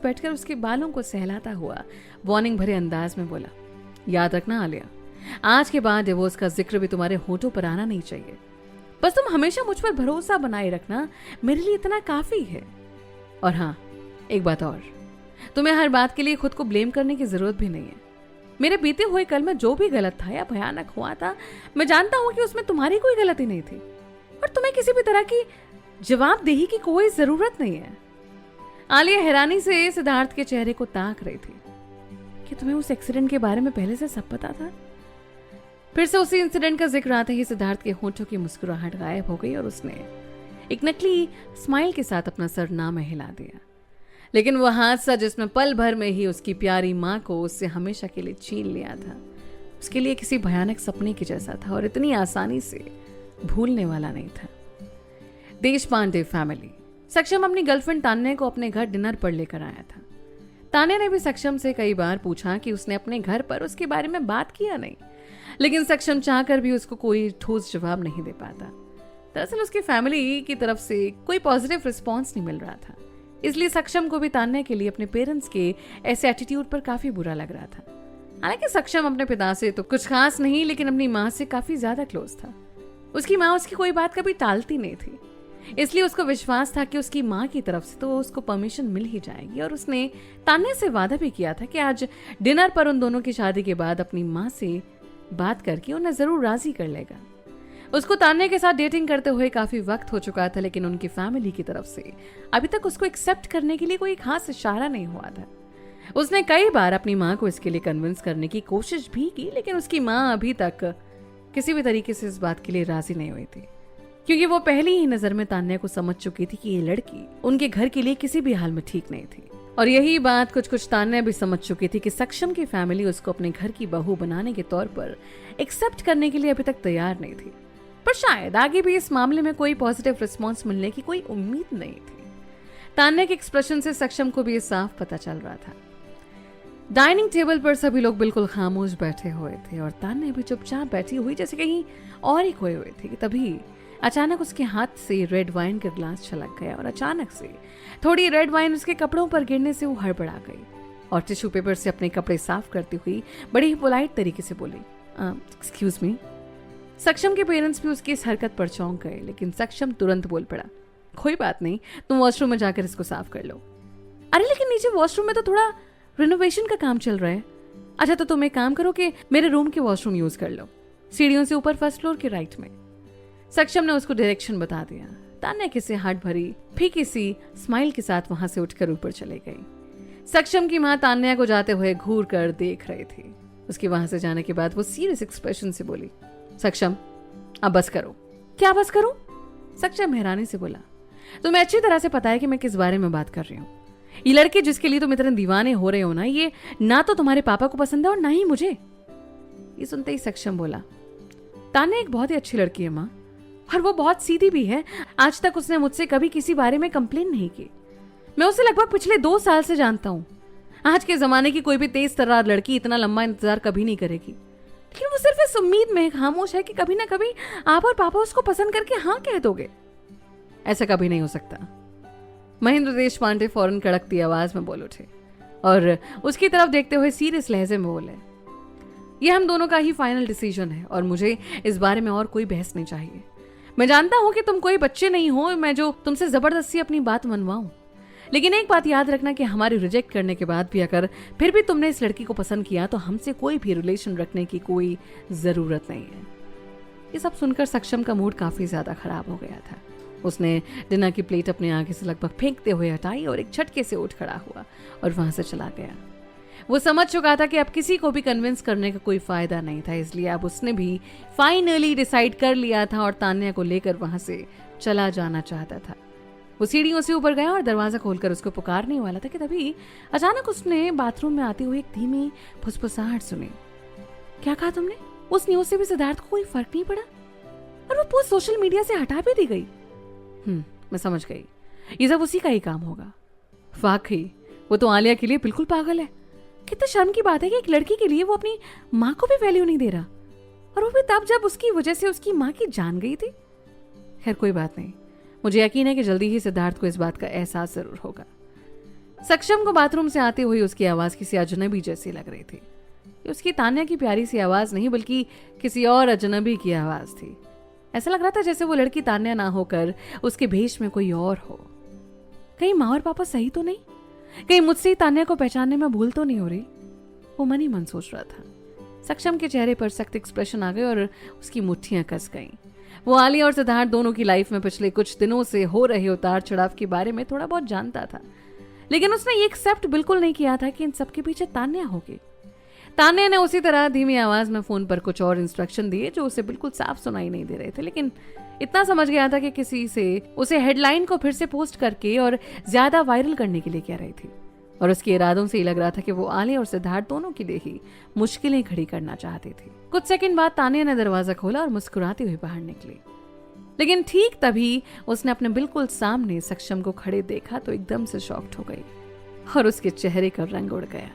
पास बैठकर उसके बालों को सहलाता हुआ वार्निंग भरे अंदाज में बोला, याद रखना आलिया, आज के बाद डिवोर्स का जिक्र भी तुम्हारे होठों पर आना नहीं चाहिए। बस तुम हमेशा मुझ पर भरोसा बनाए रखना, मेरे लिए इतना काफी है। और हाँ, एक बात और, तुम्हें हर बात के लिए खुद को ब्लेम करने की जरूरत भी नहीं है। मेरे बीते हुए कल में जो भी गलत था या भयानक हुआ था, मैं जानता हूं कि उसमें तुम्हारी कोई गलती नहीं थी और तुम्हें किसी भी तरह की जवाबदेही की कोई जरूरत नहीं है। आलिया हैरानी से सिद्धार्थ के चेहरे को ताक रही थी कि तुम्हें उस एक्सीडेंट के बारे में पहले से सब पता था। फिर से उसी इंसिडेंट का जिक्र आते ही सिद्धार्थ के होंठों की मुस्कुराहट गायब हो गई और उसने एक नकली स्माइल के साथ अपना सर ना में हिला दिया। लेकिन वह हादसा जिसमें पल भर में ही उसकी प्यारी माँ को उससे हमेशा के लिए छीन लिया था, उसके लिए किसी भयानक सपने की जैसा था और इतनी आसानी से भूलने वाला नहीं था। देश पांडे फैमिली। सक्षम अपनी गर्लफ्रेंड तान्या को अपने घर डिनर पर लेकर आया था। तान्या ने भी सक्षम से कई बार पूछा कि उसने अपने घर पर उसके बारे में बात किया नहीं, लेकिन सक्षम चाहकर भी उसको कोई ठोस जवाब नहीं दे पाता। दरअसल उसकी फैमिली की तरफ से कोई पॉजिटिव रिस्पॉन्स नहीं मिल रहा था, इसलिए सक्षम को भी तान्या के लिए अपने पेरेंट्स के ऐसे एटीट्यूड पर काफी बुरा लग रहा था। हालांकि सक्षम अपने पिता से तो कुछ खास नहीं, लेकिन अपनी माँ से काफी ज्यादा क्लोज था। उसकी माँ उसकी कोई बात कभी टालती नहीं थी, इसलिए उसको विश्वास था कि उसकी माँ की तरफ से तो उसको परमिशन मिल ही जाएगी। और उसने तान्या से वादा भी किया था कि आज डिनर पर उन दोनों की शादी के बाद अपनी माँ से बात करके उन्हें जरूर राजी कर लेगा। उसको तान्या के साथ डेटिंग करते हुए काफी वक्त हो चुका था, लेकिन उनकी फैमिली की तरफ से अभी तक उसको एक्सेप्ट करने के लिए कोई खास इशारा नहीं हुआ था। उसने कई बार अपनी माँ को इसके लिए कन्विंस करने की कोशिश भी की, लेकिन उसकी माँ अभी तक किसी भी तरीके से इस बात के लिए राजी नहीं हुई थी, क्योंकि वो पहली ही नजर में तान्या को समझ चुकी थी कि ये लड़की उनके घर के लिए किसी भी हाल में ठीक नहीं थी। और यही बात कुछ तान्या भी समझ चुकी थी कि सक्षम की फैमिली उसको अपने घर की बहू बनाने के तौर पर एक्सेप्ट करने के लिए अभी तक तैयार नहीं थी। पर शायद आगे भी इस मामले में कोई पॉजिटिव रिस्पॉन्स मिलने की कोई उम्मीद नहीं थी। तान्या के एक्सप्रेशन से सक्षम को भी ये साफ पता चल रहा था। डाइनिंग टेबल पर सभी लोग बिल्कुल खामोश बैठे हुए थे और तान्या भी चुपचाप बैठी हुई जैसे कहीं और ही खोए हुए थे। तभी अचानक उसके हाथ से रेड वाइन का ग्लास छलक गया और अचानक से थोड़ी रेड वाइन उसके कपड़ों पर गिरने से वो हड़बड़ा गई और टिश्यू पेपर से अपने कपड़े साफ करती हुई बड़ी ही पोलाइट तरीके से बोली, एक्सक्यूज मी। सक्षम के पेरेंट्स भी उसकी इस हरकत पर चौंक गए, लेकिन सक्षम तुरंत बोल पड़ा, कोई बात नहीं, तुम वॉशरूम में जाकर इसको साफ कर लो। अरे लेकिन नीचे वॉशरूम में तो थोड़ा रिनोवेशन का काम चल रहा है। अच्छा तो तुम एक काम करो कि मेरे रूम के वॉशरूम यूज कर लो, सीढ़ियों से ऊपर फर्स्ट फ्लोर के राइट में। सक्षम ने उसको डायरेक्शन बता दिया। तान्या किसी हार्ट भरी फीकी सी स्माइल के साथ वहां से उठकर ऊपर चले गई। सक्षम की माँ तान्या को जाते हुए घूर कर देख रही थी। उसके वहां से जाने के बाद वो सीरियस एक्सप्रेशन से बोली, सक्षम अब बस करो। क्या बस करूं? सक्षम हैरानी से बोला, तुम्हें अच्छी तरह से पता है कि मैं किस बारे में बात कर रही हूँ। ये लड़की जिसके लिए तुम इतने दीवाने हो रहे हो ना, ये ना तो तुम्हारे पापा को पसंद है और ना ही मुझे। ये सुनते ही सक्षम बोला, तान्या एक बहुत ही अच्छी लड़की है माँ, और वो बहुत सीधी भी है। आज तक उसने मुझसे कभी किसी बारे में कंप्लेन नहीं की। मैं उसे लगभग पिछले 2 साल से जानता हूँ। आज के जमाने की कोई भी तेज तर्रार लड़की इतना लंबा इंतजार कभी नहीं करेगी, लेकिन वो सिर्फ इस उम्मीद में खामोश है कि कभी ना कभी आप और पापा उसको पसंद करके हाँ कह दोगे। ऐसा कभी नहीं हो सकता। महेंद्र देश पांडे फौरन कड़कती आवाज में बोल उठे और उसकी तरफ देखते हुए सीरियस लहजे में बोले, ये हम दोनों का ही फाइनल डिसीजन है और मुझे इस बारे में और कोई बहस नहीं चाहिए। मैं जानता हूं कि तुम कोई बच्चे नहीं हो मैं जो तुमसे जबरदस्ती अपनी बात मनवाऊं, लेकिन एक बात याद रखना कि हमारी रिजेक्ट करने के बाद भी अगर फिर भी तुमने इस लड़की को पसंद किया तो हमसे कोई भी रिलेशन रखने की कोई जरूरत नहीं है। ये सब सुनकर सक्षम का मूड काफी ज्यादा खराब हो गया था। उसने डिनर की प्लेट अपने आगे से लगभग फेंकते हुए हटाई और एक झटके से उठ खड़ा हुआ और वहां से चला गया। वो समझ चुका था कि अब किसी को भी कन्विंस करने का कोई फायदा नहीं था, इसलिए अब उसने भी फाइनली डिसाइड कर लिया था और तान्या को लेकर वहां से चला जाना चाहता था। वो सीढ़ियों से ऊपर गया और दरवाजा खोलकर उसको पुकारने वाला था कि तभी अचानक उसने बाथरूम में आती हुई एक धीमी फुसफुसाहट सुनी। क्या कहा तुमने? उस न्यूज से भी सिद्धार्थ को कोई फर्क नहीं पड़ा और वो पोस्ट सोशल मीडिया से हटा भी दी गई। मैं समझ गई, ये सब उसी का ही काम होगा। वाकई वो तो आलिया के लिए बिल्कुल पागल है। कितना शर्म की बात है कि एक लड़की के लिए वो अपनी माँ को भी वैल्यू नहीं दे रहा, और वो भी तब जब उसकी वजह से उसकी माँ की जान गई थी। खैर कोई बात नहीं, मुझे यकीन है कि जल्दी ही सिद्धार्थ को इस बात का एहसास जरूर होगा। सक्षम को बाथरूम से आती हुई उसकी आवाज किसी अजनबी जैसी लग रही थी। ये उसकी तान्या की प्यारी सी आवाज नहीं बल्कि किसी और अजनबी की आवाज थी। ऐसा लग रहा था जैसे वो लड़की तान्या ना होकर उसके भेष में कोई और हो। कहीं माँ और पापा सही तो नहीं? कहीं मुझसे ही तान्या को पहचानने में भूल तो नहीं हो रही? वो मन ही मन सोच रहा था। सक्षम के चेहरे पर सख्त एक्सप्रेशन आ गए और उसकी मुट्ठियां कस गईं। वो आलिया और सिद्धार्थ दोनों की लाइफ में पिछले कुछ दिनों से हो रहे उतार चढ़ाव के बारे में थोड़ा बहुत जानता था, लेकिन उसने ये एक्सेप्ट बिल्कुल नहीं किया था कि इन सबके पीछे तान्या होगी। तान्या ने उसी तरह धीमी आवाज में फोन पर कुछ और इंस्ट्रक्शन दिए जो उसे बिल्कुल साफ सुनाई नहीं दे रहे थे, लेकिन इतना समझ गया था कि किसी से उसे हेडलाइन को फिर से पोस्ट करके और ज्यादा वायरल करने के लिए कह रही थी। और उसके इरादों से ही लग रहा था कि वो आलिया और सिद्धार्थ दोनों के लिए ही मुश्किलें खड़ी करना चाहती थी। कुछ सेकंड बाद तान्या ने दरवाजा खोला और मुस्कुराती हुई बाहर निकली, लेकिन ठीक तभी उसने अपने बिल्कुल सामने सक्षम को खड़े देखा तो एकदम से शॉक्ड हो गई और उसके चेहरे का रंग उड़ गया।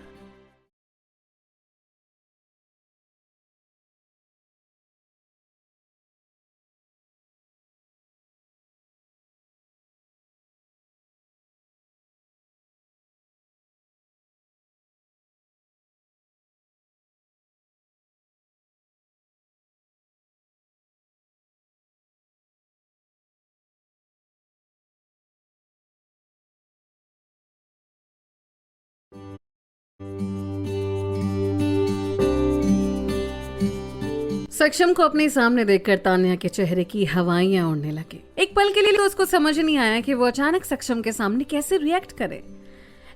सक्षम को अपने सामने देखकर तान्या के चेहरे की हवाइयां उड़ने लगी। एक पल के लिए तो उसको समझ नहीं आया कि वो अचानक सक्षम के सामने कैसे रिएक्ट करे,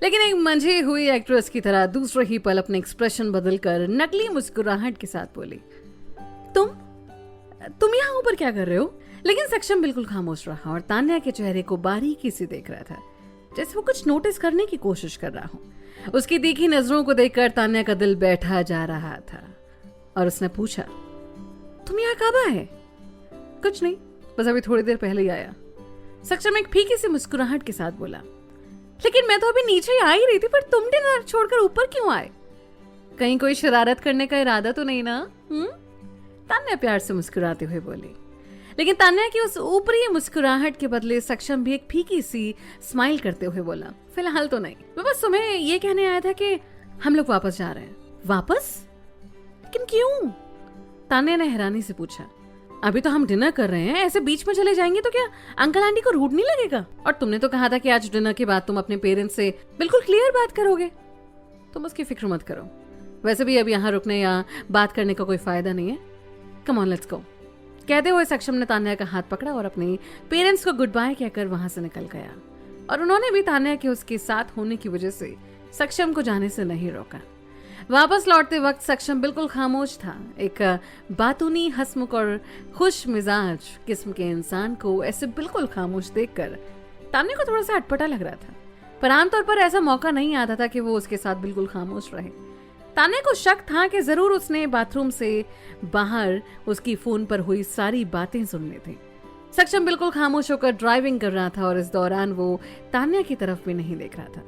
लेकिन एक मंझी हुई एक्ट्रेस की तरह दूसरे ही पल अपने एक्सप्रेशन बदलकर नकली मुस्कुराहट के साथ बोली, तुम यहाँ ऊपर क्या कर रहे हो? लेकिन सक्षम बिल्कुल खामोश रहा और तान्या के चेहरे को बारीकी से देख रहा था, जैसे वो कुछ नोटिस करने की कोशिश कर रहा हो। उसकी तीखी नजरों को देखकर तान्या का दिल बैठा जा रहा था और उसने पूछा, तुम यहाँ कब आए? कुछ नहीं, बस अभी थोड़ी देर पहले ही आया। सक्षम एक फीकी सी मुस्कुराहट के साथ बोला, लेकिन मैं तो अभी नीचे ही आ ही रही थी, पर तुम डिनर छोड़कर ऊपर क्यों आए? कहीं कोई शरारत करने का इरादा तो नहीं ना? तान्या प्यार से मुस्कुराते हुए बोली, लेकिन तान्या की उस ऊपरी मुस्कुराहट के बदले सक्षम भी एक फीकी सी स्माइल करते हुए बोला, फिलहाल तो नहीं, मैं बस तुम्हें ये कहने आया था कि हम लोग वापस जा रहे हैं। वापस? लेकिन क्यों? तान्या ने हैरानी से पूछा। अभी तो हम डिनर कर रहे हैं, ऐसे बीच में चले जाएंगे तो क्या अंकल आंटी को रूड नहीं लगेगा? और तुमने तो कहा था कि आज डिनर के बाद तुम अपने पेरेंट्स से बिल्कुल क्लियर बात करोगे। तुम उसकी फिक्र मत करो, वैसे भी अब यहाँ रुकने या बात करने का कोई फायदा नहीं है। Come on let's go. कहते हुए सक्षम ने तान्या का हाथ पकड़ा और अपने पेरेंट्स को गुड बाय कहकर वहां से निकल गया। और उन्होंने भी तान्या के उसके साथ होने की वजह से सक्षम को जाने से नहीं रोका। वापस लौटते वक्त सक्षम बिल्कुल खामोश था। एक बातूनी, हंसमुख और खुश मिजाज किस्म के इंसान को ऐसे बिल्कुल खामोश देखकर तान्या को थोड़ा सा अटपटा लग रहा था, पर आमतौर पर ऐसा मौका नहीं आता था कि वो उसके साथ बिल्कुल खामोश रहे। तान्या को शक था कि जरूर उसने बाथरूम से बाहर उसकी फोन पर हुई सारी बातें सुन ली थी। सक्षम बिल्कुल खामोश होकर ड्राइविंग कर रहा था और इस दौरान वो तान्या की तरफ भी नहीं देख रहा था।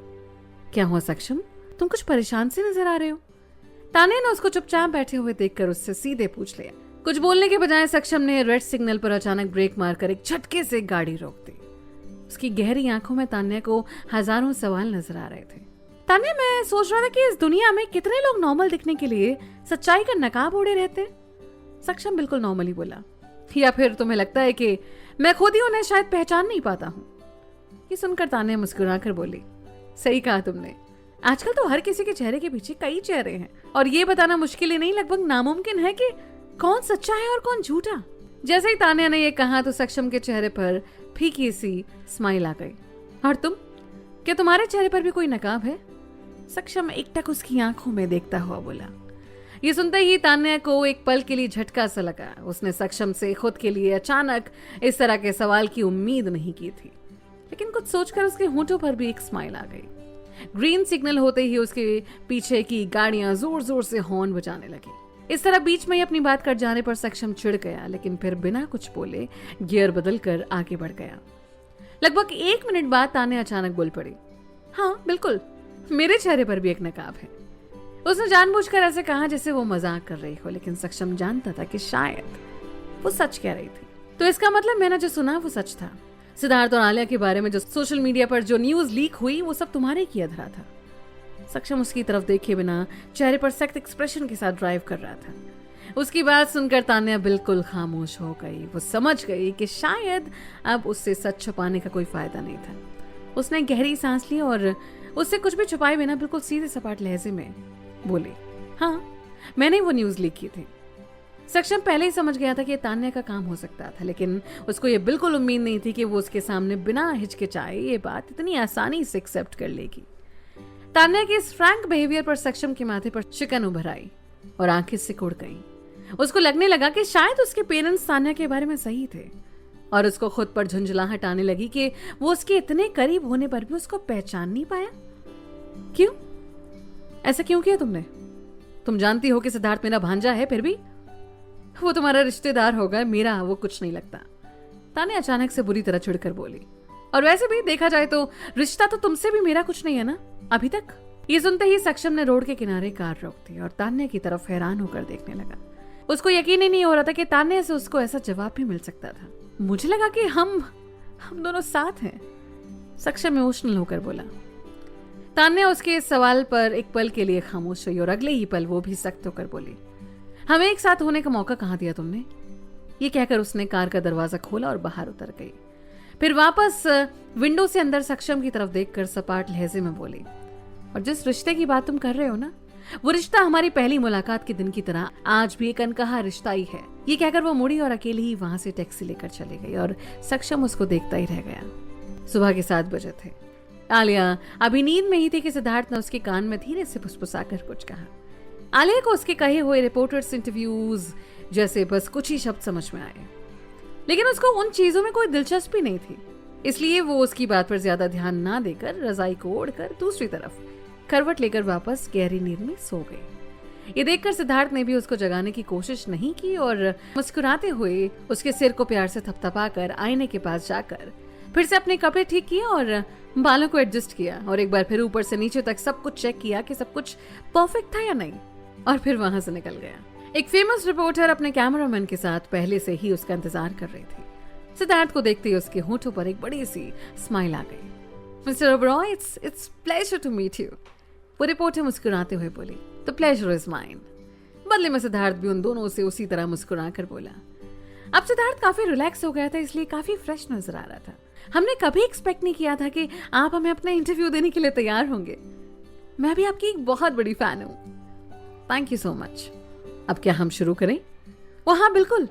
क्या हुआ सक्षम, तुम कुछ परेशान से नजर आ रहे हो? तान्या ने उसको चुपचाप बैठे हुए देखकर उससे सीधे पूछ लिया। कुछ बोलने के बजाय सक्षम ने रेड सिग्नल पर अचानक ब्रेक मारकर एक झटके से गाड़ी रोक दी। उसकी गहरी आंखों में तान्या को हजारों सवाल नजर आ रहे थे। तान्या, मैं सोच रहा था कि इस दुनिया में कितने लोग नॉर्मल दिखने के लिए सच्चाई का नकाब ओढ़े रहते। सक्षम बिल्कुल नॉर्मली बोला, या फिर तुम्हें लगता है कि मैं खुद ही उन्हें शायद पहचान नहीं पाता हूँ? ये सुनकर तान्या मुस्कुराकर बोली, सही कहा तुमने, आजकल तो हर किसी के चेहरे के पीछे कई चेहरे हैं और ये बताना मुश्किल ही नहीं, लगभग नामुमकिन है कि कौन सच्चा है और कौन झूठा। जैसे ही तान्या ने ये कहा तो सक्षम के चेहरे पर फीकी सी स्माइल आ गई। और तुम, क्या तुम्हारे चेहरे पर भी कोई नकाब है? सक्षम एकटक उसकी आंखों में देखता हुआ बोला। ये सुनते ही तान्या को एक पल के लिए झटका सा लगा। उसने सक्षम से खुद के लिए अचानक इस तरह के सवाल की उम्मीद नहीं की थी, लेकिन कुछ सोचकर उसके होंठों पर भी एक स्माइल आ गई। ग्रीन सिग्नल होते ही उसके पीछे की गाड़ियां जोर जोर से हॉर्न बजाने लगी। इस तरह बीच में ही अपनी बात कर जाने पर सक्षम चिढ़ गया, लेकिन फिर बिना कुछ बोले गियर बदलकर आगे बढ़ गया। लगभग 1 मिनट बाद तान्या अचानक बोल पड़ी, हाँ बिल्कुल, मेरे चेहरे पर भी एक नकाब है। उसने जानबूझकर ऐसे कहा जैसे वो मजाक कर रही हो, लेकिन सक्षम जानता था कि शायद वो सच कह रही थी। तो इसका मतलब मैंने जो सुना वो सच था। सिद्धार्थ और आलिया के बारे में जो सोशल मीडिया पर जो न्यूज लीक हुई वो सब तुम्हारे किया धरा था। सक्षम उसकी तरफ देखे बिना चेहरे पर सख्त एक्सप्रेशन के साथ ड्राइव कर रहा था। उसकी बात सुनकर तान्या बिल्कुल खामोश हो गई। वो समझ गई कि शायद अब उससे सच छुपाने का कोई फायदा नहीं था। उसने गहरी सांस ली और उससे कुछ भी छुपाए बिना बिल्कुल सीधे सपाट लहजे में बोली, हाँ, मैंने वो न्यूज लीक की थी। सक्षम पहले ही समझ गया था कि तान्या का काम हो सकता था, लेकिन उसको ये बिल्कुल उम्मीद नहीं थी कि वो उसके सामने बिना हिचकिचाए ये बात इतनी आसानी से एक्सेप्ट कर लेगी। तान्या के इस फ्रैंक बिहेवियर पर सक्षम के माथे पर चिकन उभर आई और आंखें सिकुड़ गईं। उसको लगने लगा कि शायद उसके पेरेंट्स तान्या के बारे में सही थे और उसको खुद पर झुंझलाहट आने लगी कि वो उसके इतने करीब होने पर भी उसको पहचान नहीं पाया। क्यों? ऐसा क्यों किया तुमने? तुम जानती हो कि सिद्धार्थ मेरा भांजा है, फिर भी वो तुम्हारा रिश्तेदार होगा, मेरा वो कुछ नहीं लगता। तान्या अचानक से बुरी तरह चिढ़कर बोली, और वैसे भी देखा जाए तो रिश्ता तो तुमसे भी मेरा कुछ नहीं है ना अभी तक। ये सुनते ही सक्षम ने रोड के किनारे कार रोक दी और तान्या की तरफ हैरान होकर देखने लगा। उसको यकीन ही नहीं हो रहा था कि तान्या से उसको ऐसा जवाब भी मिल सकता था। मुझे लगा कि हम दोनों साथ हैं, सक्षम इमोशनल होकर बोला। तान्या उसके इस सवाल पर एक पल के लिए खामोश हुई और अगले ही पल वो भी सख्त होकर बोली, हमें एक साथ होने का मौका कहाँ दिया तुमने? ये कहकर उसने कार का दरवाजा खोला और बाहर उतर गई। फिर वापस विंडो से अंदर सक्षम की तरफ देखकर सपाट लहजे में बोली, और जिस रिश्ते की बात तुम कर रहे हो ना, वो रिश्ता हमारी पहली मुलाकात के दिन की तरह आज भी एक अनकहा रिश्ता ही है। ये कहकर वो मुड़ी और अकेली ही वहां से टैक्सी लेकर चली गई और सक्षम उसको देखता ही रह गया। सुबह के 7 बजे थे। आलिया अभी नींद में ही थी कि सिद्धार्थ ने उसके कान में धीरे से फुसफुसाकर कुछ कहा। आलिया को उसके कहे हुए रिपोर्टर्स इंटरव्यूज जैसे बस कुछ ही शब्द समझ में आए, लेकिन उसको उन चीजों में कोई दिलचस्पी नहीं थी, इसलिए वो उसकी बात पर ज्यादा ध्यान ना देकर रजाई को ओढ़कर दूसरी तरफ करवट लेकर वापस गहरी नींद में सो गई। ये देखकर सिद्धार्थ ने भी उसको जगाने की कोशिश नहीं की और मुस्कुराते हुए उसके सिर को प्यार से थपथपाकर आईने के पास जाकर फिर से अपने कपड़े ठीक किए और बालों को एडजस्ट किया और एक बार फिर ऊपर से नीचे तक सब कुछ चेक किया कि सब कुछ परफेक्ट था या नहीं, और फिर वहां से निकल गया। एक फेमस रिपोर्टर अपने कैमरामैन के साथ पहले से ही उसका इंतजार कर रही थी। सिद्धार्थ को देखते ही उसके होठों पर एक बड़ी सी स्माइल आ गई। Mister Oberoi, it's pleasure to meet you. वो रिपोर्टर मुस्कुराते हुए बोली, द प्लेजर इज माइन। बदले में सिद्धार्थ भी उन दोनों से उसी तरह मुस्कुरा कर बोला। अब सिद्धार्थ काफी रिलैक्स हो गया था, इसलिए काफी फ्रेश नजर आ रहा था। हमने कभी एक्सपेक्ट नहीं किया था कि आप हमें अपना इंटरव्यू देने के लिए तैयार होंगे। मैं भी आपकी एक बहुत बड़ी फैन हूँ। Thank you so much. अब क्या हम शुरू करें? वो हाँ बिल्कुल,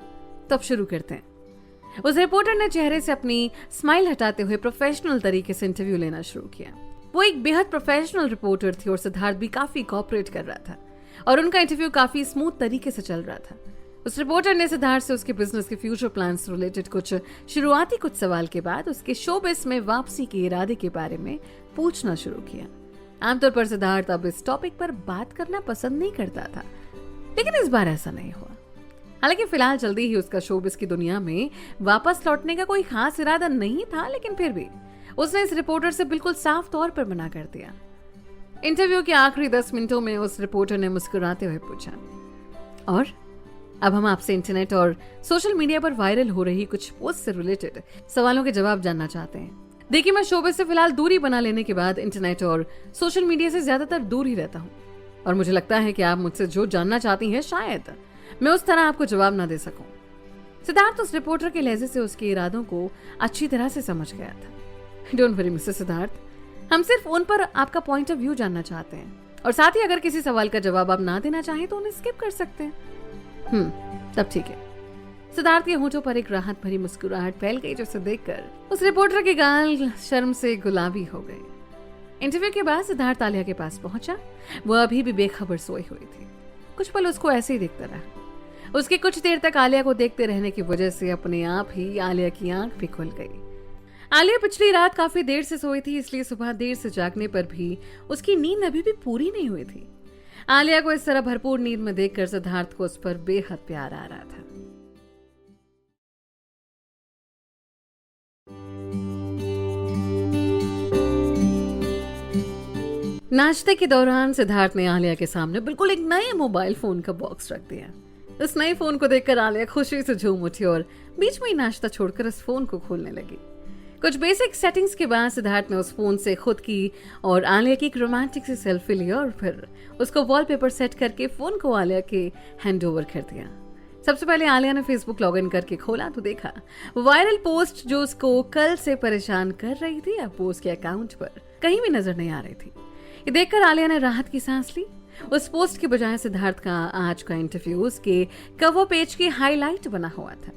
तब शुरू करते हैं। उस रिपोर्टर ने चेहरे से अपनी स्माइल हटाते हुए प्रोफेशनल तरीके से इंटरव्यू लेना शुरू किया। वो एक बेहद प्रोफेशनल रिपोर्टर थी और सिद्धार्थ भी काफी कोऑपरेट कर रहा था और उनका इंटरव्यू काफी स्मूथ तरीके से चल रहा था। उस रिपोर्टर ने सिद्धार्थ से उसके बिजनेस के फ्यूचर प्लान से रिलेटेड कुछ शुरुआती सवाल के बाद उसके शोबिस में वापसी के इरादे के बारे में पूछना शुरू किया। आमतौर पर सिद्धार्थ अब इस टॉपिक पर बात करना पसंद नहीं करता था, लेकिन इस बार ऐसा नहीं हुआ। हालांकि फिलहाल जल्दी ही उसका शोबिस की दुनिया में वापस लौटने का कोई खास इरादा नहीं था, लेकिन फिर भी उसने इस रिपोर्टर से बिल्कुल साफ तौर पर मना कर दिया। इंटरव्यू के आखिरी 10 मिनटों में उस रिपोर्टर ने मुस्कुराते हुए पूछा, और अब हम आपसे इंटरनेट और सोशल मीडिया पर वायरल हो रही कुछ पोस्ट से रिलेटेड सवालों के जवाब जानना चाहते हैं। देखिए, मैं शोबिस से फिलहाल दूरी बना लेने के बाद इंटरनेट और सोशल मीडिया से ज्यादातर दूर ही रहता हूँ, और मुझे लगता है कि आप मुझसे जो जानना चाहती हैं शायद मैं उस तरह आपको जवाब ना दे सकूं। सिद्धार्थ उस रिपोर्टर के लहजे से उसके इरादों को अच्छी तरह से समझ गया था। डोंट वरी मिस्टर सिद्धार्थ, हम सिर्फ उन पर आपका पॉइंट ऑफ व्यू जानना चाहते हैं, और साथ ही अगर किसी सवाल का जवाब आप ना देना चाहें तो उन्हें स्किप कर सकते हैं। तब ठीक है। सिद्धार्थ के होठों पर एक राहत भरी मुस्कुराहट फैल गई, जिसे देखकर उस रिपोर्टर के गाल शर्म से गुलाबी हो गए। इंटरव्यू के बाद सिद्धार्थ आलिया के पास पहुंचा। वो अभी भी बेखबर सोई हुई थी। कुछ पल उसको ऐसे ही देखता रहा। उसके कुछ देर तक आलिया को देखते रहने की वजह से अपने आप ही आलिया की आंख भी खुल गई। आलिया पिछली रात काफी देर से सोई थी, इसलिए सुबह देर से जागने पर भी उसकी नींद अभी भी पूरी नहीं हुई थी। आलिया को इस तरह भरपूर नींद में देखकर सिद्धार्थ को उस पर बेहद प्यार आ रहा था। नाश्ते के दौरान सिद्धार्थ ने आलिया के सामने बिल्कुल एक नए मोबाइल फोन का बॉक्स रख दिया। इस नए फोन को देखकर आलिया खुशी से झूम उठी और बीच में ही नाश्ता छोड़कर इस फोन को खोलने लगी। कुछ बेसिक सेटिंग्स के बाद सिद्धार्थ ने उस फोन से खुद की और आलिया की एक रोमांटिक सी सेल्फी ली और फिर उसको वॉलपेपर सेट करके फोन को आलिया के हैंड ओवर कर दिया। सबसे पहले आलिया ने फेसबुक लॉगिन करके खोला तो देखा वायरल पोस्ट जो उसको कल से परेशान कर रही थी अब वो उसके अकाउंट पर कहीं भी नजर नहीं आ रही थी। ये देखकर आलिया ने राहत की सांस ली। उस पोस्ट के बजाय सिद्धार्थ का आज का इंटरव्यू उसके कवर पेज की हाईलाइट बना हुआ था।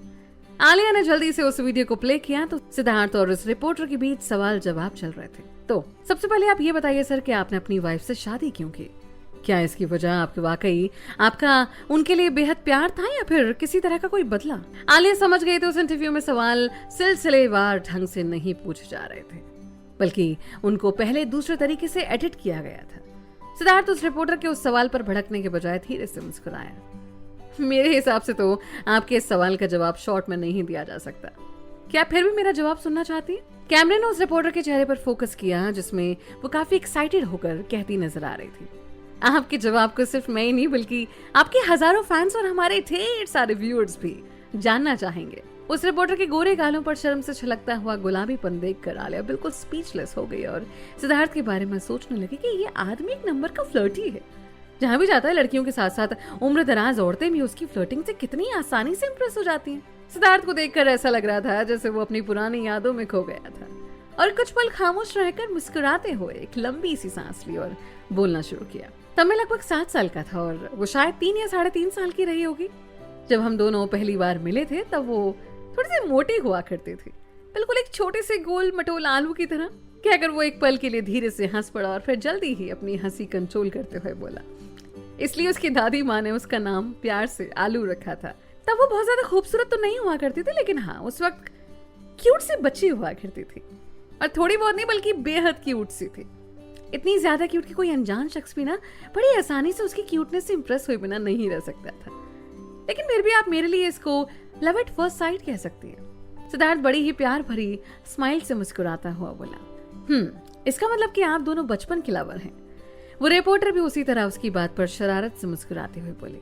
आलिया ने जल्दी से उस वीडियो को प्ले किया तो सिद्धार्थ और उस रिपोर्टर के बीच सवाल जवाब चल रहे थे। तो सबसे पहले आप ये बताइए सर कि आपने अपनी वाइफ से शादी क्यों की? क्या इसकी वजह आपके वाकई आपका उनके लिए बेहद प्यार था या फिर किसी तरह का कोई बदला? आलिया समझ गई थी उस इंटरव्यू में सवाल सिलसिलेवार ढंग से नहीं पूछे जा रहे थे, बल्कि उनको पहले दूसरे तरीके से एडिट किया गया था। सिद्धार्थ उस रिपोर्टर के उस सवाल पर भड़कने के बजाय धीरे से मुस्कुराया। मेरे हिसाब से तो आपके इस सवाल का जवाब शॉर्ट में नहीं दिया जा सकता। क्या फिर भी मेरा जवाब सुनना चाहती है? कैमरे ने उस रिपोर्टर के चेहरे पर फोकस किया जिसमें वो काफी एक्साइटेड होकर कहती नजर आ रही थी। आपके जवाब को सिर्फ मैं ही नहीं बल्कि आपके हजारों फैंस और हमारे ढेर सारे व्यूअर्स भी जानना चाहेंगे। उस रिपोर्टर के गोरे गालों पर शर्म से छलकता हुआ गुलाबीपन देखकर आलिया बिल्कुल स्पीचलेस हो गई और सिद्धार्थ के बारे में सोचने लगी कि ये आदमी एक नंबर का फ्लर्टी है। जहां भी जाता है लड़कियों के साथ साथ उम्र दराज औरतें भी उसकी फ्लर्टिंग से कितनी आसानी से इंप्रेस हो जाती हैं। सिद्धार्थ को देखकर ऐसा लग रहा था जैसे वो अपनी पुरानी यादों में खो गया था और कुछ पल खामोश रहकर मुस्कुराते हुए एक लंबी सी सांस ली और बोलना शुरू किया। तब मैं लगभग 7 साल का था और वो शायद 3 या 3.5 साल की रही होगी। जब हम दोनों पहली बार मिले थे तब वो थोड़ी सी मोटी हुआ करती थी, बिल्कुल एक छोटे से गोल मटोल आलू की तरह। कहकर वो एक पल के लिए धीरे से हंस पड़ा और फिर जल्दी ही अपनी हंसी कंट्रोल करते हुए बोला, इसलिए उसकी दादी माँ ने उसका नाम प्यार से आलू रखा था। तब वो बहुत ज्यादा खूबसूरत तो नहीं हुआ करती थी, लेकिन हाँ उस वक्त क्यूट सी बच्ची हुआ करती थी और थोड़ी बहुत नहीं बल्कि बेहद क्यूट सी थी। इतनी ज्यादा क्यूट कि कोई अनजान शख्स भी ना बड़ी आसानी से उसकी क्यूटनेस से इंप्रेस हुए बिना नहीं रह सकता था। लेकिन फिर भी आप मेरे लिए इसको लव एट फर्स्ट साइट कह सकती हैं। सिद्धार्थ बड़ी ही प्यार भरी स्माइल से मुस्कुराता हुआ बोला, इसका मतलब कि आप दोनों बचपन के लवर हैं। वो रिपोर्टर भी उसी तरह उसकी बात पर शरारत से मुस्कुराते हुए बोले,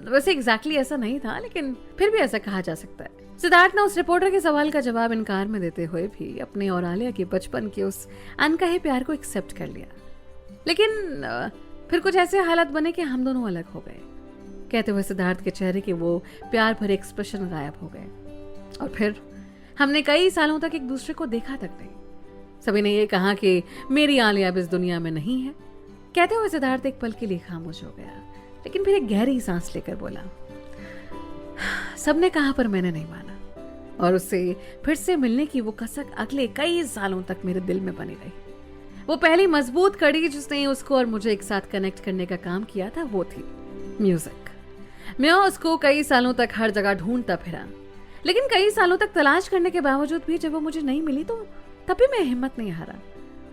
वैसे एग्जैक्टली ऐसा नहीं था लेकिन फिर भी ऐसा कहा जा सकता है। सिद्धार्थ ने उस रिपोर्टर के सवाल का जवाब इनकार में देते हुए भी अपने और आलिया के बचपन के उस अनकहे प्यार को एक्सेप्ट कर लिया। लेकिन फिर कुछ ऐसे हालात बने कि हम दोनों अलग हो गए। कहते हुए सिद्धार्थ के चेहरे के वो प्यार भरे एक्सप्रेशन गायब हो गए और फिर हमने कई सालों तक एक दूसरे को देखा तक नहीं। सभी ने ये कहा कि मेरी आलिया अब इस दुनिया में नहीं है। कहते हुए सिद्धार्थ एक पल के लिए खामोश हो गया, लेकिन फिर एक गहरी सांस लेकर बोला, सबने कहा पर मैंने नहीं माना और उससे फिर से मिलने की वो कसक अगले कई सालों तक मेरे दिल में बनी रही। वो पहली मजबूत कड़ी जिसने उसको और मुझे एक साथ कनेक्ट करने का काम किया था वो थी म्यूजिक। मैं उसको कई सालों तक हर जगह ढूंढता फिरा, लेकिन कई सालों तक तलाश करने के बावजूद भी जब वो मुझे नहीं मिली तो तभी मैं हिम्मत नहीं हारा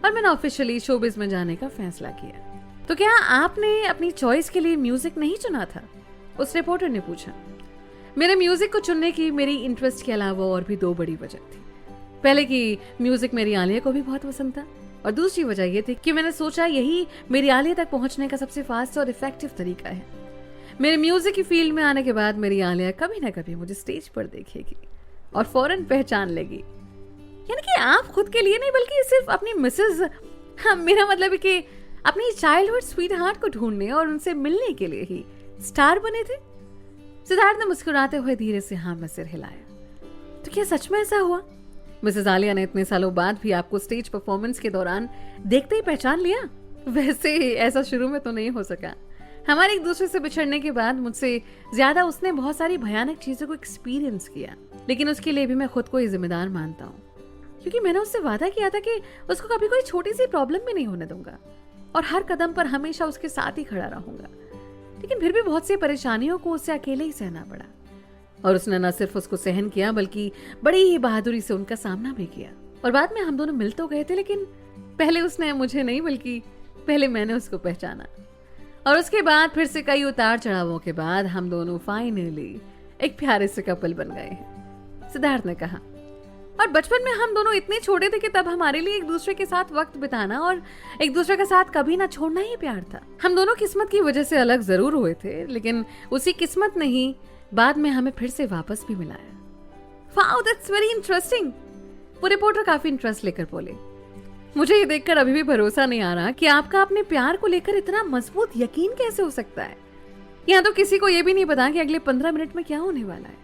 और मैंने ऑफिशियली शोबिज में जाने का फैसला किया। तो क्या आपने अपनी चॉइस के लिए म्यूजिक नहीं चुना था? उस रिपोर्टर ने पूछा। मेरे म्यूजिक को चुनने की मेरी इंटरेस्ट के अलावा और भी 2 बड़ी वजह थी। पहले कि म्यूजिक मेरी आलिया को भी बहुत पसंद था और दूसरी वजह यह थी कि मैंने सोचा यही मेरी आलिया तक पहुंचने का सबसे फास्ट और इफेक्टिव तरीका है। मेरे म्यूजिक की फील्ड में आने के बाद मेरी आलिया कभी ना कभी मुझे स्टेज पर देखेगी और फौरन पहचान लेगी। यानी कि आप खुद के लिए नहीं बल्कि सिर्फ अपनी मिसेज, मेरा मतलब है कि अपनी चाइल्डहुड स्वीट हार्ट को ढूंढने और उनसे मिलने के लिए ही स्टार बने थे। सिद्धार्थ ने मुस्कुराते हुए धीरे से हाँ में सिर हिलाया। तो क्या सच में ऐसा हुआ? मिसेस आलिया ने इतने सालों बाद भी आपको स्टेज परफॉर्मेंस के दौरान देखते ही पहचान लिया? वैसे ऐसा शुरू में तो नहीं हो सका। हमारे एक दूसरे से बिछड़ने के बाद मुझसे ज्यादा उसने बहुत सारी भयानक चीजों को एक्सपीरियंस किया, लेकिन उसके लिए भी मैं खुद को ही जिम्मेदार मानता हूँ क्योंकि मैंने उससे वादा किया था कि उसको कभी कोई छोटी सी प्रॉब्लम भी नहीं होने दूंगा और हर कदम पर हमेशा उसके साथ ही खड़ा रहूंगा। लेकिन फिर भी बहुत सी परेशानियों को उससे अकेले ही सहना पड़ा और उसने न सिर्फ उसको सहन किया बल्कि बड़ी ही बहादुरी से उनका सामना भी किया। और बाद में हम दोनों मिल तो गए थे, लेकिन पहले उसने मुझे नहीं बल्कि पहले मैंने उसको पहचाना और उसके बाद फिर से कई उतार चढ़ावों के बाद हम दोनों फाइनली एक प्यारे से कपल बन गए हैं, सिद्धार्थ ने कहा। और बचपन में हम दोनों इतने छोटे थे कि तब हमारे लिए एक दूसरे के साथ वक्त बिताना और एक दूसरे के साथ कभी ना छोड़ना ही प्यार था। हम दोनों किस्मत की वजह से अलग जरूर हुए थे, लेकिन उसी किस्मत ने ही बाद में हमें फिर से वापस भी मिलाया। Wow, that's very interesting. वो रिपोर्टर काफी इंटरेस्ट लेकर बोले, मुझे ये देखकर अभी भी भरोसा नहीं आ रहा कि आपका अपने प्यार को लेकर इतना मजबूत यकीन कैसे हो सकता है। यहाँ तो किसी को ये भी नहीं पता कि अगले 15 मिनट में क्या होने वाला है,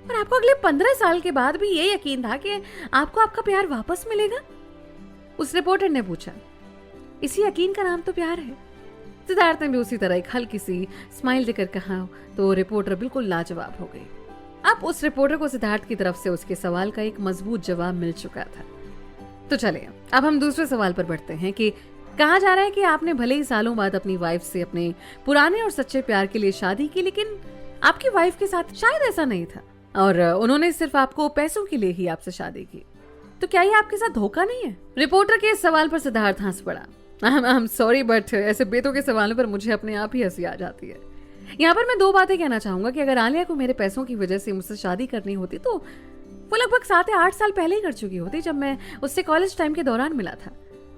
और आपको अगले 15 साल के बाद भी ये यकीन था कि आपको आपका प्यार वापस मिलेगा। उस रिपोर्टर ने पूछा, इसी यकीन का नाम तो प्यार है। सिद्धार्थ ने भी उसी तरह एक हल्की सी स्माइल देकर कहा तो रिपोर्टर बिल्कुल लाजवाब हो गई। अब उस रिपोर्टर को सिद्धार्थ की तरफ से उसके सवाल का एक मजबूत जवाब मिल चुका था। तो चलिए अब हम दूसरे सवाल पर बढ़ते हैं कि कहा जा रहा है कि आपने भले ही सालों बाद अपनी वाइफ से अपने पुराने और सच्चे प्यार के लिए शादी की, लेकिन आपकी वाइफ के साथ शायद ऐसा नहीं था और उन्होंने सिर्फ आपको पैसों के लिए ही आपसे शादी की। तो क्या ये आपके साथ धोखा नहीं है? रिपोर्टर के इस सवाल पर सिद्धार्थ हंस पड़ा। आई एम सॉरी बट ऐसे बेतुके के सवालों पर मुझे अपने आप ही हंसी आ जाती है। यहाँ पर मैं 2 बातें कहना चाहूंगा कि अगर आलिया को मेरे पैसों की वजह से मुझसे शादी करनी होती तो वो लगभग 7 या 8 साल पहले ही कर चुकी होती, जब मैं उससे कॉलेज टाइम के दौरान मिला था।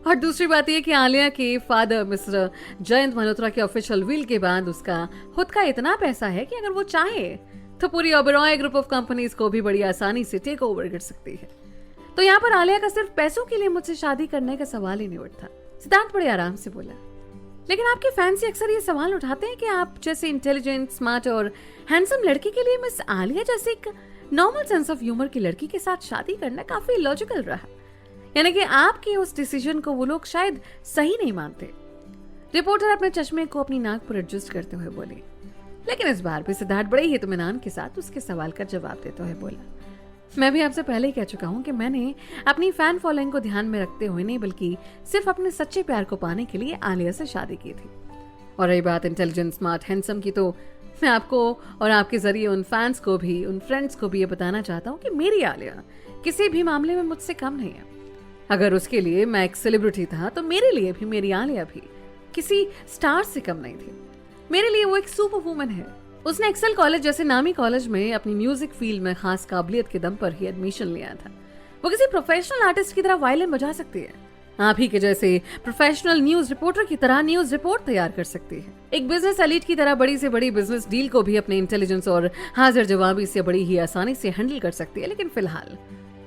और दूसरी बात यह कि आलिया के फादर मिस्टर जयंत मल्होत्रा के ऑफिशियल विल के बाद उसका खुद का इतना पैसा है कि अगर वो चाहे तो पूरी ओबेरॉय ग्रुप ऑफ कंपनीज को भी बड़ी आसानी से टेक ओवर कर सकती है। तो यहाँ पर आलिया का सिर्फ पैसों के लिए मुझसे शादी करने का सवाल ही नहीं उठता। सिद्धार्थ बड़े आराम से बोला, लेकिन आपके फैंस अक्सर ये सवाल उठाते हैं कि आप जैसे इंटेलिजेंट, स्मार्ट और हैंडसम लड़की के लिए मिस आलिया जैसे एक नॉर्मल सेंस ऑफ ह्यूमर की लड़की के साथ शादी करना काफी लॉजिकल रहा, यानी कि आपके उस डिसीजन को वो लोग शायद सही नहीं मानते। रिपोर्टर अपने चश्मे को अपनी नाक पर एडजस्ट करते हुए बोली, लेकिन इस बार भी सिद्धार्थ बड़े ही इत्मीनान के साथ उसके सवाल का जवाब देते हुए बोला, मैं भी आपसे पहले ही कह चुका हूं कि मैंने अपनी फैन फॉलोइंग को ध्यान में रखते हुए नहीं बल्कि सिर्फ अपने सच्चे प्यार को पाने के लिए आलिया से शादी की थी। और रही बात इंटेलिजेंट, स्मार्ट, हैंडसम की, तो मैं आपको और आपके जरिए उन फैंस को भी, उन फ्रेंड्स को भी ये बताना चाहता हूँ कि मेरी आलिया किसी भी मामले में मुझसे कम नहीं है। अगर उसके लिए मैं एक सेलिब्रिटी था तो मेरे लिए भी मेरी आलिया भी किसी स्टार से कम नहीं थी। मेरे लिए वो एक सुपर वुमन है। उसने एक्सेल कॉलेज जैसे नामी कॉलेज में अपनी म्यूजिक फील्ड में खास काबिलियत के दम पर ही एडमिशन लिया था। वो किसी प्रोफेशनल आर्टिस्ट की तरह वायलिन बजा सकती है, आप ही के जैसे प्रोफेशनल न्यूज रिपोर्टर की तरह न्यूज रिपोर्ट तैयार कर सकती है, एक बिजनेस एलीट की तरह बड़ी से बड़ी बिजनेस डील को भी अपने इंटेलिजेंस और हाजिर जवाबी से बड़ी ही आसानी से हैंडल कर सकती है। लेकिन फिलहाल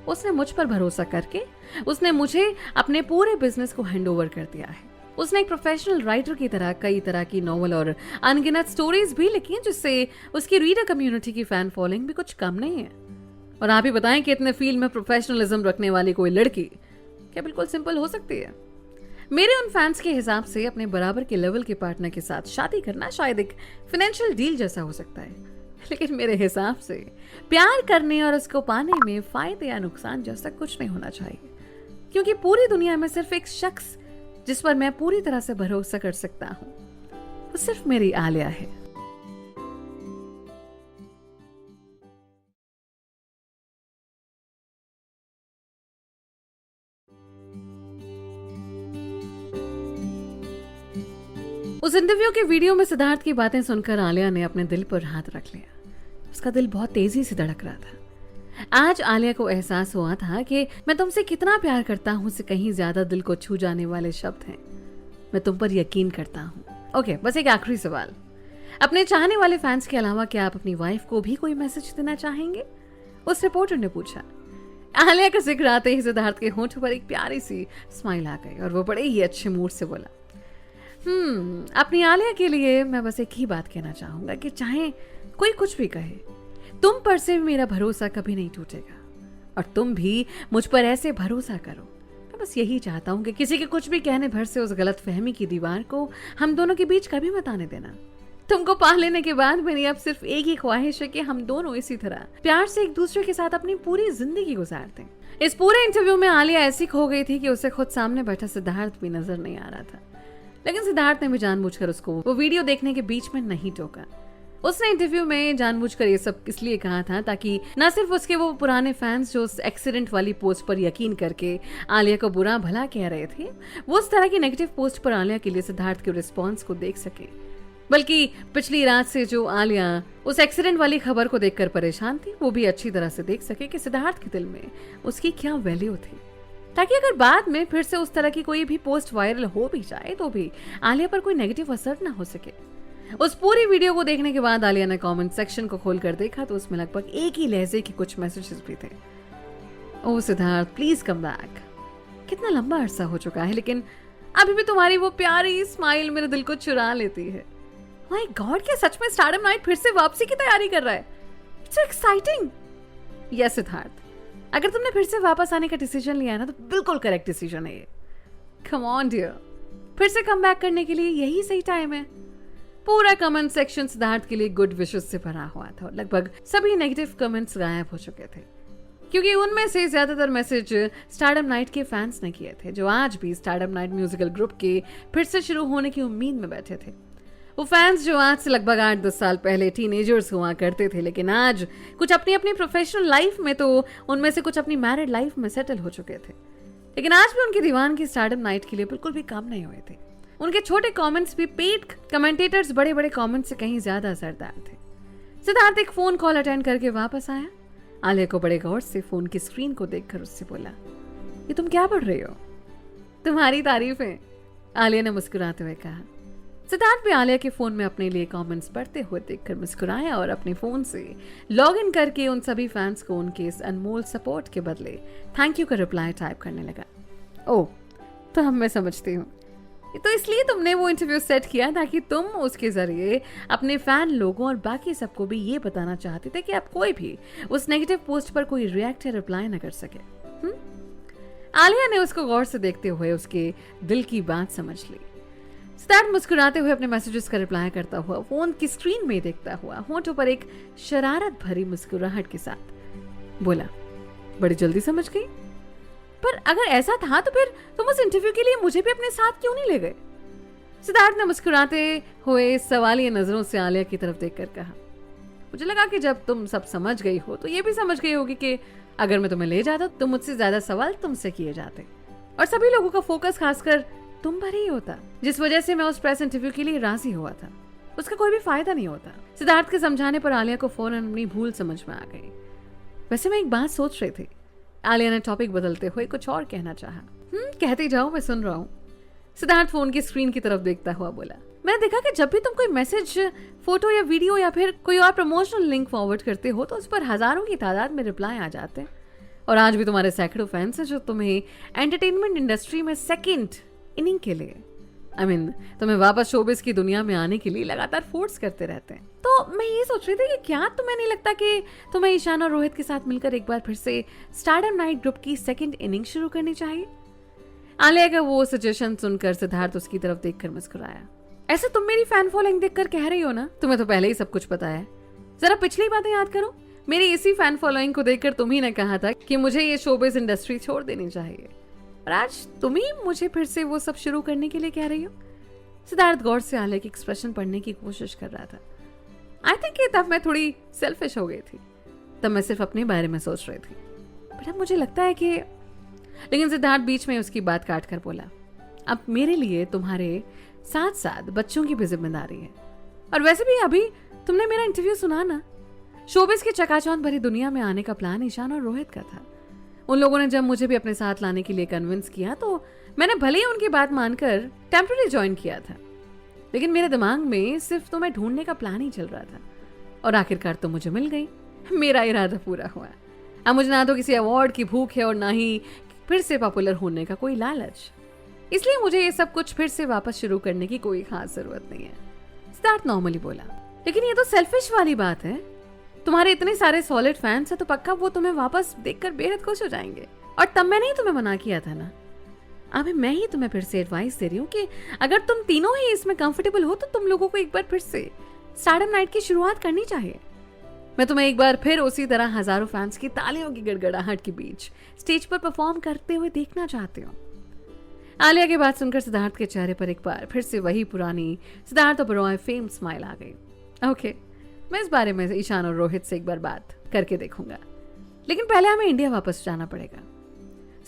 उसने मुझ पर भरोसा करके उसने मुझे अपने पूरे बिजनेस को हैंड ओवर कर दिया है। उसने एक प्रोफेशनल राइटर की तरह कई तरह की नॉवल और अनगिनत स्टोरीज भी लिखी हैं, जिससे उसकी रीडर कम्युनिटी की फैन फॉलोइंग भी कुछ कम नहीं है। और आप ही बताएं कि इतने फील्ड में प्रोफेशनलिज्म रखने वाली कोई लड़की क्या बिल्कुल सिंपल हो सकती है? मेरे उन फैंस के हिसाब से अपने बराबर के लेवल के पार्टनर के साथ शादी करना शायद एक फाइनेंशियल डील जैसा हो सकता है, लेकिन मेरे हिसाब से प्यार करने और उसको पाने में फायदे या नुकसान जैसा कुछ नहीं होना चाहिए, क्योंकि पूरी दुनिया में सिर्फ एक शख्स जिस पर मैं पूरी तरह से भरोसा कर सकता हूं, वो सिर्फ मेरी आलिया है। उस इंटरव्यू के वीडियो में सिद्धार्थ की बातें सुनकर आलिया ने अपने दिल पर हाथ रख लिया। उसका दिल बहुत तेजी से धड़क रहा था। आज आलिया को एहसास हुआ था कि मैं तुमसे कितना प्यार करता हूं से कहीं ज्यादा दिल को छू जाने वाले शब्द हैं, मैं तुम पर यकीन करता हूं। ओके, बस एक आखिरी सवाल, अपने चाहने वाले फैंस के अलावा क्या आप अपनी वाइफ को भी कोई मैसेज देना चाहेंगे? उस रिपोर्टर ने पूछा। आलिया का जिक्र आते ही सिद्धार्थ के होंठों पर एक प्यारी सी स्माइल आ गई और वो बड़े ही अच्छे मूड से बोला, अपनी आलिया के लिए मैं बस एक ही बात कहना चाहूंगा कि चाहे कोई कुछ भी कहे, तुम पर से मेरा भरोसा कभी नहीं टूटेगा और तुम भी मुझ पर ऐसे भरोसा करो। मैं बस यही चाहता हूं कि किसी के कुछ भी कहने भर से उस गलत फहमी की दीवार को हम दोनों के बीच कभी मत आने देना। तुमको पा लेने के बाद मेरी अब सिर्फ एक ही ख्वाहिश है कि हम दोनों इसी तरह प्यार से एक दूसरे के साथ अपनी पूरी जिंदगी गुजार दें। इस पूरे इंटरव्यू में आलिया ऐसी खो गई थी कि उसे खुद सामने बैठा सिद्धार्थ भी नजर नहीं आ रहा था, लेकिन सिद्धार्थ ने भी जानबूझकर उसको वो वीडियो देखने के बीच में नहीं टोका। उसने इंटरव्यू में जानबूझकर ये सब इसलिए कहा था ताकि न सिर्फ उसके वो पुराने फैंस जो उस एक्सीडेंट वाली पोस्ट पर यकीन करके आलिया को बुरा भला कह रहे थे, वो उस तरह की नेगेटिव पोस्ट पर आलिया के लिए सिद्धार्थ के रिस्पॉन्स को देख सके, बल्कि पिछली रात से जो आलिया उस एक्सीडेंट वाली खबर को देखकर परेशान थी, वो भी अच्छी तरह से देख सके कि सिद्धार्थ के दिल में उसकी क्या वैल्यू थी, ताकि अगर बाद में फिर से उस तरह की कोई भी पोस्ट वायरल हो भी जाए तो भी आलिया पर कोई नेगेटिव असर ना हो सके। उस पूरी वीडियो को देखने के बाद आलिया ने कमेंट सेक्शन को खोलकर देखा तो उसमें लगभग एक ही लहजे के कुछ मैसेजेस भी थे। ओ सिद्धार्थ प्लीज कम बैक। कितना लंबा अरसा हो चुका है, लेकिन अभी भी तुम्हारी वो प्यारी स्माइल मेरे दिल को चुरा लेती है। माय गॉड, क्या सच में स्टारडम नाइट फिर से वापसी की तैयारी कर रहा है? It's so exciting. Yes Siddharth, अगर तुमने फिर से वापस आने का डिसीजन लिया है ना, तो बिल्कुल करेक्ट डिसीजन है ये। कम ऑन डियर, फिर से कम बैक करने के लिए यही सही टाइम है। पूरा कमेंट सेक्शन सिद्धार्थ के लिए गुड विशेस से भरा हुआ था। लगभग सभी नेगेटिव कमेंट्स गायब हो चुके थे, क्योंकि उनमें से ज्यादातर मैसेज स्टारडम नाइट के फैंस ने किए थे, जो आज भी स्टारडम नाइट म्यूजिकल ग्रुप के फिर से शुरू होने की उम्मीद में बैठे थे। वो फैंस जो आज से लगभग 8-10 साल पहले टीनेजर्स हुआ करते थे, लेकिन आज कुछ अपनी अपनी प्रोफेशनल लाइफ में, तो उनमें से कुछ अपनी मैरिड लाइफ में सेटल हो चुके थे, लेकिन आज भी उनकी दीवानगी स्टारडम नाइट के लिए बिल्कुल भी कम नहीं हुए थे। उनके छोटे कमेंट्स भी पेड कमेंटेटर्स बड़े बड़े कमेंट्स से कहीं ज्यादा असरदार थे। सिद्धार्थ एक फोन कॉल अटेंड करके वापस आया। आलिया को बड़े गौर से फोन की स्क्रीन को देखकर उससे बोला, ये तुम क्या पढ़ रही हो? तुम्हारी तारीफें, आलिया ने मुस्कुराते हुए कहा। सिद्धार्थ भी आलिया के फोन में अपने लिए कमेंट्स पढ़ते हुए देखकर मुस्कुराया और अपने फोन से लॉग इन करके उन सभी फैंस को उनके इस अनमोल सपोर्ट के बदले थैंक यू का रिप्लाई टाइप करने लगा। ओह, तो अब मैं समझती हूँ, तो इसलिए तुमने वो इंटरव्यू सेट किया ताकि तुम उसके जरिए अपने फैन लोगों और बाकी सबको भी ये बताना चाहते थे कि आप कोई भी उस नेगेटिव पोस्ट पर कोई रिएक्ट या रिप्लाई न कर सके। आलिया ने उसको गौर से देखते हुए उसके दिल की बात समझ ली। सिद्धार्थ मुस्कुराते हुए अपने मैसेजेस का रिप्लाई करता हुआ फोन की स्क्रीन में देखता हुआ होंठों पर एक शरारत भरी मुस्कुराहट के साथ बोला, बड़ी जल्दी समझ गई? पर अगर ऐसा था तो फिर तुम उस इंटरव्यू के लिए मुझे भी अपने साथ क्यों नहीं ले गए? सिद्धार्थ ने मुस्कुराते हुए सवालिया नजरों से आलिया की तरफ देखकर कहा, मुझे लगा कि जब तुम सब समझ गई हो तो ये भी समझ गई होगी कि अगर मैं तुम्हें ले जाता तो मुझसे ज्यादा सवाल तुमसे किए जाते और सभी लोगों का फोकस खासकर तुम पर ही होता। जिस वजह से मैं उस प्रेस इंटरव्यू के लिए राजी हुआ था, उसका कोई भी फायदा नहीं होता। सिद्धार्थ के समझाने पर आलिया को फौरन अपनी भूल समझ में आ गई। वैसे मैं एक बात सोच रही थी, आलिया ने टॉपिक बदलते हुए कुछ और कहना चाहा। कहते जाओ, मैं सुन रहा हूँ। सिद्धार्थ फोन की स्क्रीन की तरफ देखता हुआ बोला, मैंने देखा कि जब भी तुम कोई मैसेज, फोटो या वीडियो या फिर कोई और प्रमोशनल लिंक फॉरवर्ड करते हो तो उस पर हजारों की तादाद में रिप्लाई आ जाते हैं, और आज भी तुम्हारे सैकड़ों फैंस हैं जो तुम्हें एंटरटेनमेंट इंडस्ट्री में सेकंड इनिंग के लिए तुम्हें वापस शोबिस की दुनिया में आने के लिए लगातार फोर्स करते रहते हैं। तो मैं ये सोच रही थी कि क्या तुम्हें नहीं लगता कि तुम्हें ईशान और रोहित के साथ मिलकर एक बार फिर से स्टारडम नाइट ग्रुप की सेकंड इनिंग शुरू करनी चाहिए? आलिया का वो सजेशन सुनकर सिद्धार्थ उसकी तरफ देखकर मुस्कुराया। ऐसा तुम मेरी फैन फॉलोइंग देखकर कह रही हो ना? तुम्हें तो पहले ही सब कुछ पता है। जरा पिछली बातें याद करो। मेरी इसी फैन फॉलोइंग को देखकर तुम ही ने कहा था कि मुझे ये शोबिस इंडस्ट्री छोड़ देनी चाहिए, और आज तुम ही मुझे फिर से वो सब शुरू करने के लिए कह रही हो। सिद्धार्थ गौर से आलिया की एक्सप्रेशन पढ़ने की कोशिश कर रहा था। आई थिंक तब मैं थोड़ी सेल्फिश हो गई थी, तब मैं सिर्फ अपने बारे में सोच रही थी, बट अब मुझे लगता है कि। लेकिन सिद्धार्थ बीच में उसकी बात काट कर बोला, अब मेरे लिए तुम्हारे साथ साथ बच्चों की भी जिम्मेदारी है, और वैसे भी अभी तुमने मेरा इंटरव्यू सुना ना, शोबिस की चकाचौंध भरी दुनिया में आने का प्लान ईशान और रोहित का था। उन लोगों ने जब मुझे भी अपने साथ लाने के लिए कन्विंस किया तो मैंने भले ही उनकी बात मानकर टेम्पररी ज्वाइन किया था, लेकिन मेरे दिमाग में सिर्फ तुम्हें ढूंढने का प्लान ही चल रहा था, और आखिरकार तो मुझे मिल गई। मेरा इरादा पूरा हुआ। अब मुझे ना तो किसी अवार्ड की भूख है और ना ही फिर से पॉपुलर होने का कोई लालच, इसलिए मुझे ये सब कुछ फिर से वापस शुरू करने की कोई खास जरूरत नहीं है। सिद्धार्थ नॉर्मली बोला, लेकिन ये तो सेल्फिश वाली बात है। तुम्हारे इतने सारे सॉलिड फैंस हैं तो पक्का वो तुम्हें वापस देखकर बेहद खुश हो जाएंगे, और तब मैंने ही तुम्हें मना किया था ना। अभी मैं ही तुम्हें फिर से एडवाइस दे रही हूँ कि अगर तुम तीनों ही इसमें कंफर्टेबल हो तो तुम लोगों को एक बार फिर से स्टारडम नाइट की शुरुआत करनी चाहिए। मैं तुम्हें एक बार फिर उसी तरह हजारों फैंस की तालियों की गड़गड़ाहट के बीच स्टेज पर परफॉर्म करते हुए देखना चाहती हूँ। आलिया की बात सुनकर सिद्धार्थ के चेहरे पर एक बार फिर से वही पुरानी सिद्धार्थ ओबेरॉय फेम स्माइल आ गई। ओके, मैं इस बारे में ईशान और रोहित से एक बार बात करके देखूंगा, लेकिन पहले हमें इंडिया वापस जाना पड़ेगा।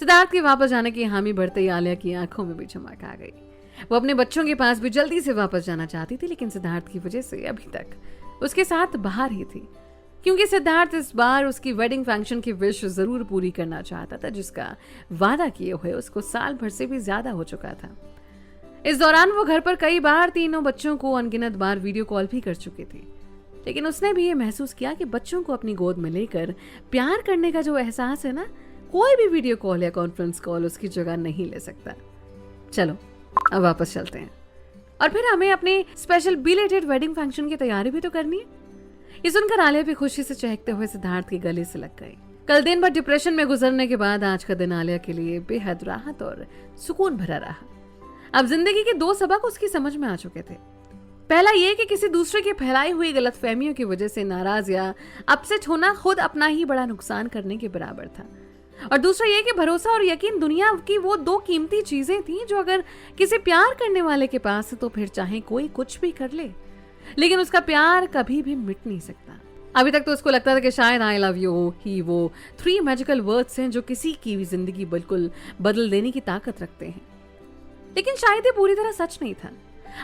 सिद्धार्थ के वापस जाने की हामी बढ़ते ही आलिया की आंखों में भी चमक आ गई। वो अपने बच्चों के पास भी जल्दी से वापस जाना चाहती थी, लेकिन सिद्धार्थ की वजह से अभी तक उसके साथ बाहर ही थी, क्योंकि सिद्धार्थ इस बार उसकी वेडिंग फंक्शन की विश जरूर पूरी करना चाहता था, जिसका वादा किए हुए उसको साल भर से भी ज्यादा हो चुका था। इस दौरान वो घर पर कई बार तीनों बच्चों को अनगिनत बार वीडियो कॉल भी कर चुकी थी, लेकिन उसने भी ये महसूस किया कि बच्चों को अपनी गोद में लेकर प्यार करने का जो एहसास है ना, कोई भी वीडियो कॉल या कॉन्फ्रेंस कॉल उसकी जगह नहीं ले सकता। चलो अब वापस चलते हैं, और फिर हमें अपने स्पेशल बिलेटेड वेडिंग फंक्शन की तैयारी भी तो करनी है। ये सुनकर आलिया भी खुशी से चहकते हुए सिद्धार्थ के गले से लग गई। कल दिन भर डिप्रेशन में गुजरने के बाद आज का दिन आलिया के लिए बेहद राहत और सुकून भरा रहा। अब जिंदगी के 2 सबक उसकी समझ में आ चुके थे। पहला ये कि किसी दूसरे की फैलाई हुई गलतफहमियों की वजह से नाराज या अपसेट होना खुद अपना ही बड़ा नुकसान करने के बराबर था, और दूसरा ये कि भरोसा और यकीन दुनिया की वो 2 कीमती चीजें थी जो अगर किसी प्यार करने वाले के पास है तो फिर चाहे कोई कुछ भी कर ले, लेकिन उसका प्यार कभी भी मिट नहीं सकता। अभी तक तो उसको लगता था कि शायद आई लव यू ही वो 3 मैजिकल वर्ड्स हैं जो किसी की भी जिंदगी बिल्कुल बदल देने की ताकत रखते हैं, लेकिन शायद ये पूरी तरह सच नहीं था।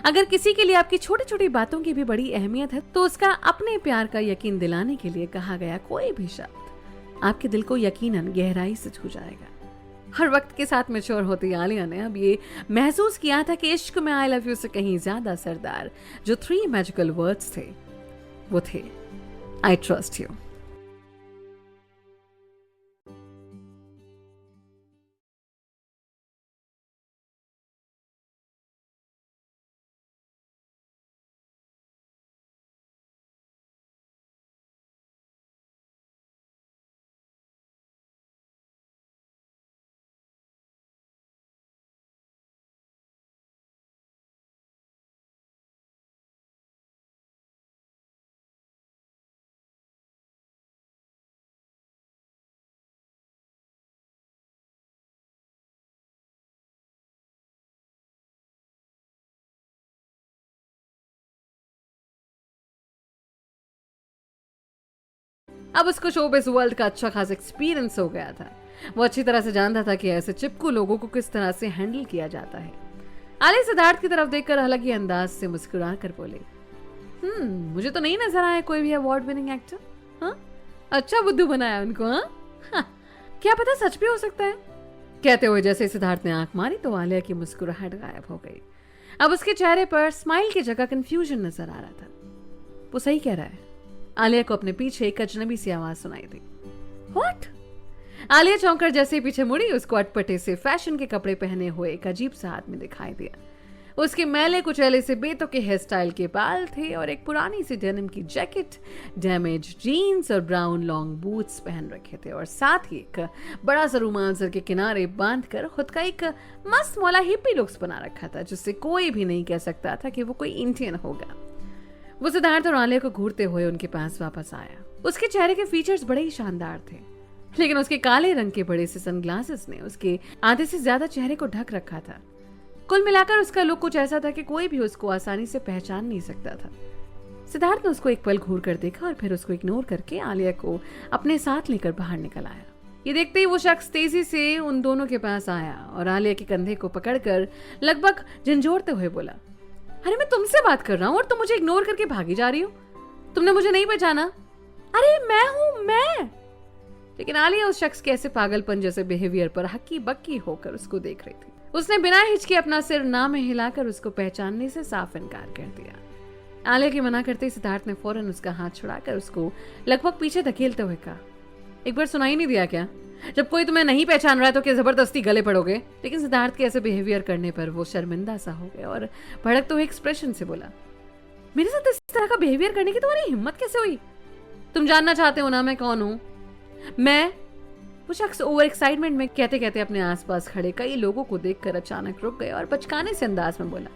अगर किसी के लिए आपकी छोटी छोटी बातों की भी बड़ी अहमियत है तो उसका अपने प्यार का यकीन दिलाने के लिए कहा गया कोई भी शब्द आपके दिल को यकीनन गहराई से छू जाएगा। हर वक्त के साथ मैच्योर होती आलिया ने अब ये महसूस किया था कि इश्क में आई लव यू से कहीं ज्यादा असरदार जो 3 मैजिकल वर्ड्स थे वो थे आई ट्रस्ट यू। अब उसको शोबिज़ वर्ल्ड का अच्छा खासा एक्सपीरियंस हो गया था। वो अच्छी तरह से जानता था कि ऐसे चिपकू लोगों को किस तरह से हैंडल किया जाता है। आलिया सिद्धार्थ की तरफ देखकर अलग ही अंदाज से मुस्कुरा कर बोले, मुझे तो नहीं नजर आया कोई भी अवार्ड विनिंग एक्टर। हाँ, अच्छा बुद्धू बनाया उनको। हाँ, क्या पता सच भी हो सकता है। कहते हुए जैसे सिद्धार्थ ने आंख मारी तो आलिया की मुस्कुराहट गायब हो गई। अब उसके चेहरे पर स्माइल की जगह कंफ्यूजन नजर आ रहा था। वो सही कह रहा है। आलिया को अपने पीछे एक अजनबी सी आवाज सुनाई दी। व्हाट? आलिया चौंकर जैसे पीछे मुड़ी, उसको अटपटे से फैशन के कपड़े पहने हुए एक अजीब सा आदमी दिखाई दिया। उसके मैले कुचैले से बेतों के हेयर स्टाइल के बाल थे और एक पुरानी सी डेनिम की जैकेट, डैमेज जीन्स और ब्राउन लॉन्ग बूट्स पहन रखे थे, और साथ ही एक बड़ा सा रुमाल सर के किनारे बांधकर खुद का एक मस्त मौला हिप्पी लुक्स बना रखा था, जिससे कोई भी नहीं कह सकता था कि वो कोई इंडियन होगा। वो सिद्धार्थ और आलिया को घूरते हुए उनके पास वापस आया। उसके चेहरे के फीचर्स बड़े ही शानदार थे, लेकिन उसके काले रंग के बड़े से सनग्लासेस ने उसके आधे से ज्यादा चेहरे को ढक रखा था। कुल मिलाकर उसका लुक कुछ ऐसा था कि कोई भी उसको आसानी से पहचान नहीं सकता था। सिद्धार्थ ने उसको एक पल घूर कर देखा और फिर उसको इग्नोर करके आलिया को अपने साथ लेकर बाहर निकल आया। ये देखते ही वो शख्स तेजी से उन दोनों के पास आया और आलिया के कंधे को पकड़कर लगभग झंझोड़ते हुए बोला, अरे मैं तुमसे बात कर रहा हूँ और तुम मुझे इग्नोर करके भागी जा रही हो। तुमने मुझे नहीं पहचाना? अरे मैं हूँ मैं। लेकिन आलिया उस शख्स के ऐसे पागलपन जैसे बिहेवियर पर हक्की बक्की होकर उसको देख रही थी। उसने बिना हिचके अपना सिर ना में हिलाकर उसको पहचानने से साफ इनकार कर दिया। आलिया के मना करते ही सिद्धार्थ ने फौरन उसका हाथ छुड़ाकर उसको लगभग पीछे धकेलते हुए कहा, एक बार सुनाई नहीं दिया क्या? जब कोई तुम्हें नहीं पहचान रहा है तो क्या जबरदस्ती गले पड़ोगे? लेकिन सिद्धार्थ के ऐसे बिहेवियर करने पर वो शर्मिंदा सा हो गया और भड़कते हुए एक्सप्रेशन से बोला, मेरे साथ इस तरह का बिहेवियर करने की तुम्हारी हिम्मत कैसे हुई? तुम जानना चाहते हो ना मैं कौन हूं? मैं? वो शख्स ओवर एक्साइटमेंट में कहते कहते अपने आसपास खड़े कई लोगों को देखकर अचानक रुक गए और बचकाने से अंदाज में बोला,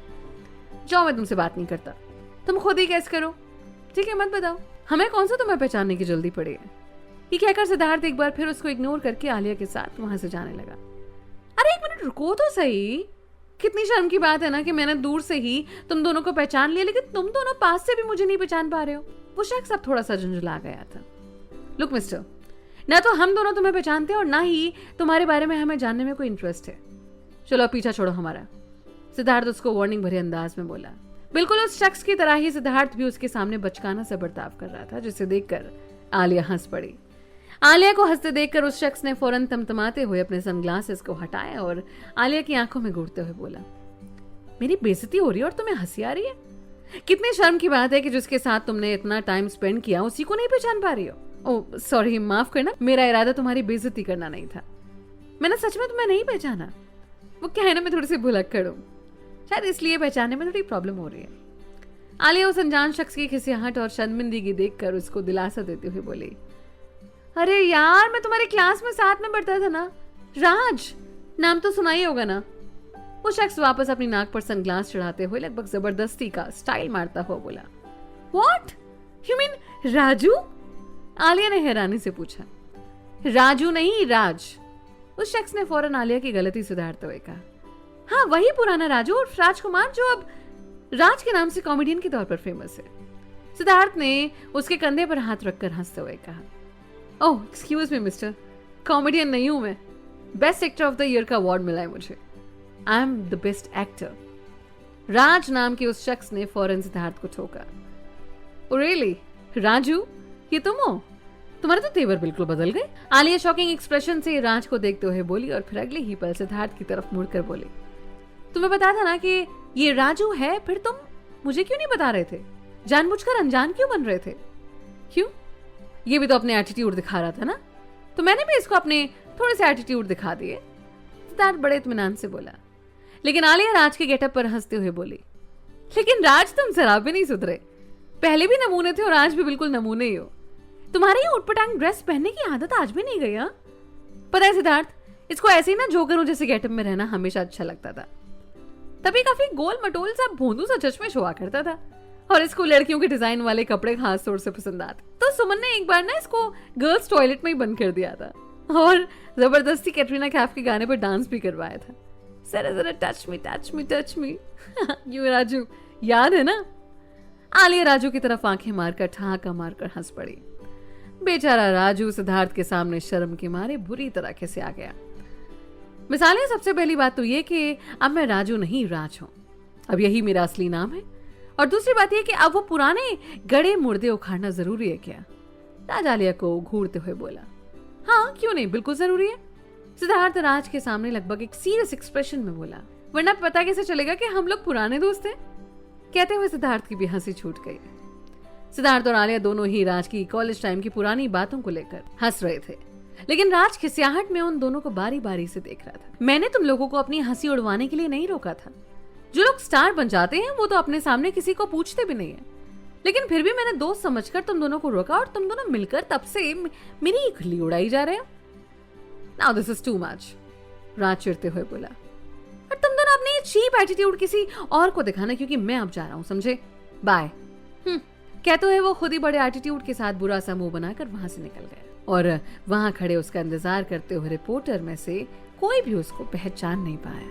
जाओ मैं तुमसे बात नहीं करता, तुम खुद ही गैस करो। ठीक है, मत बताओ, हमें कौन सा तुम्हें पहचानने की जल्दी पड़ी है? ये कहकर सिद्धार्थ एक बार फिर उसको इग्नोर करके आलिया के साथ वहां से जाने लगा। अरे एक मिनट रुको तो सही, कितनी शर्म की बात है ना कि मैंने दूर से ही तुम दोनों को पहचान लिया, लेकिन तुम दोनों पास से भी मुझे नहीं पहचान पा रहे हो। वो शख्स अब थोड़ा सा झुंझला गया था। लुक मिस्टर, ना तो हम दोनों तुम्हें पहचानते हैं और ना ही तुम्हारे बारे में हमें जानने में कोई इंटरेस्ट है। चलो अब पीछा छोड़ो हमारा। सिद्धार्थ उसको वार्निंग भरे अंदाज में बोला। बिल्कुल उस शख्स की तरह ही सिद्धार्थ भी उसके सामने बचकाना सा बर्ताव कर रहा था, जिसे देखकर आलिया हंस पड़ी। आलिया को हंसते देखकर उस शख्स ने फौरन तमतमाते हुए अपने सनग्लासेस को हटाया और आलिया की आंखों में घूरते हुए बोला, मेरी बेइज्जती हो रही है और तुम्हें हंसी आ रही है? कितनी शर्म की बात है कि जिसके साथ तुमने इतना टाइम स्पेंड किया उसी को नहीं पहचान पा रही हो। ओह सॉरी, माफ करना, मेरा इरादा तुम्हारी बेइज्जती करना नहीं था। मैंने सच में तुम्हें नहीं पहचाना। वो क्या है ना, मैं थोड़ी सी भुलक्कड़ हूँ, शायद इसलिए पहचानने में थोड़ी प्रॉब्लम हो रही है। आलिया उस अनजान शख्स की खिसियाहट और शर्मिंदगी देखकर उसको दिलासा देते हुए बोली, अरे यार, मैं तुम्हारी क्लास में साथ में पढ़ता था ना, राज नाम तो सुना ही होगा ना। वो शख्स वापस अपनी नाक पर सनग्लास चढ़ाते हुए लगभग जबरदस्ती का स्टाइल मारता हुआ बोला, what you mean Raju? Alia ने हैरानी से पूछा। राजू नहीं, राज। उस शख्स ने फौरन आलिया की गलती सुधारते हुए कहा, हाँ वही पुराना राजू और राजकुमार जो अब राज के नाम से कॉमेडियन के तौर पर फेमस है। सिद्धार्थ ने उसके कंधे पर हाथ रखकर हंसते हुए कहा, oh excuse me mister, comedian नहीं हूं मैं, best actor of the year का अवार्ड मिला है मुझे, I am the best actor. Raj नाम के उस शख्स ने फौरन सिद्धार्थ को ठोका। रियली राजू, ये तुम हो? तुम्हारे तो तेवर बिल्कुल बदल गए। आलिया शॉकिंग एक्सप्रेशन से राज को देखते हुए बोली और फिर अगले ही पल सिद्धार्थ की तरफ मुड़कर बोली, तुम्हें पता था ना कि ये राजू है, फिर तुम मुझे क्यों नहीं बता रहे थे? जानबूझकर अनजान क्यों बन रहे थे? क्यों? ये भी तो अपने एटीट्यूड दिखा रहा था ना, तो मैंने भी इसको अपने थोड़े से एटीट्यूड दिखा दिए। सिद्धार्थ बड़े इत्मीनान से बोला। लेकिन आलिया राज के गेटअप पर हंसते हुए बोली, लेकिन राज तुम जरा भी नहीं सुधरे, पहले भी नमूने थे और आज भी बिल्कुल नमूने ही हो। तुम्हारी ये उटपटांग ड्रेस पहनने की आदत आज भी नहीं गई। हाँ पता है सिद्धार्थ, इसको ऐसे ही ना जोकरों जैसे गेटअप में रहना हमेशा अच्छा लगता था। तभी काफी गोल मटोल सा भोंदू सा चश्मे हुआ करता था और इसको लड़कियों के डिजाइन वाले कपड़े खास तौर से पसंद आते। तो सुमन ने एक बार ना इसको गर्ल्स टॉयलेट में ही बंद कर दिया था और जबरदस्ती कैटरीना कैफ के गाने पर डांस भी करवाया था। जरा जरा touch me touch me touch me you Raju, याद है ना? आलिया राजू की तरफ आंखें मारकर ठहाका मारकर हंस पड़ी। बेचारा राजू सिद्धार्थ के सामने शर्म के मारे बुरी तरह से आ गया। मिसालें, सबसे पहली बात तो ये कि अब मैं राजू नहीं राज हूं, अब यही मेरा असली नाम है। और दूसरी बात ये कि अब वो पुराने गड़े मुर्दे उखाड़ना जरूरी है क्या? राज आलिया को घूरते हुए बोला। हाँ क्यों नहीं, बिल्कुल जरूरी है। सिद्धार्थ राज के सामने लगभग एक सीरियस एक्सप्रेशन में बोला, वरना पता कैसे चलेगा कि हम लोग पुराने दोस्त हैं? कहते हुए सिद्धार्थ की भी हंसी छूट गई। सिद्धार्थ और आलिया दोनों ही राज की कॉलेज टाइम की पुरानी बातों को लेकर हंस रहे थे, लेकिन राज खिसियाहट में उन दोनों को बारी बारी से देख रहा था। मैंने तुम लोगों को अपनी हंसी उड़वाने के लिए नहीं रोका था। जो लोग स्टार बन जाते हैं वो तो अपने सामने किसी को पूछते भी नहीं है, लेकिन फिर भी मैंने दोस्त समझकर तुम दोनों को रोका और तुम दोनों मिलकर तब से मेरी खिल्ली उड़ाई जा रहे हो। Now this is too much, Raj चिढ़ते हुए बोला। और तुम दोनों अपनी चीप एटीट्यूड किसी और को दिखाना, क्योंकि मैं अब जा रहा हूं, समझे? बाय। कहते हुए वो खुद ही बड़े एटीट्यूड के साथ बुरा सा मुंह बनाकर वहां से निकल गए और वहां खड़े उसका इंतजार करते हुए रिपोर्टर में से कोई भी उसको पहचान नहीं पाया।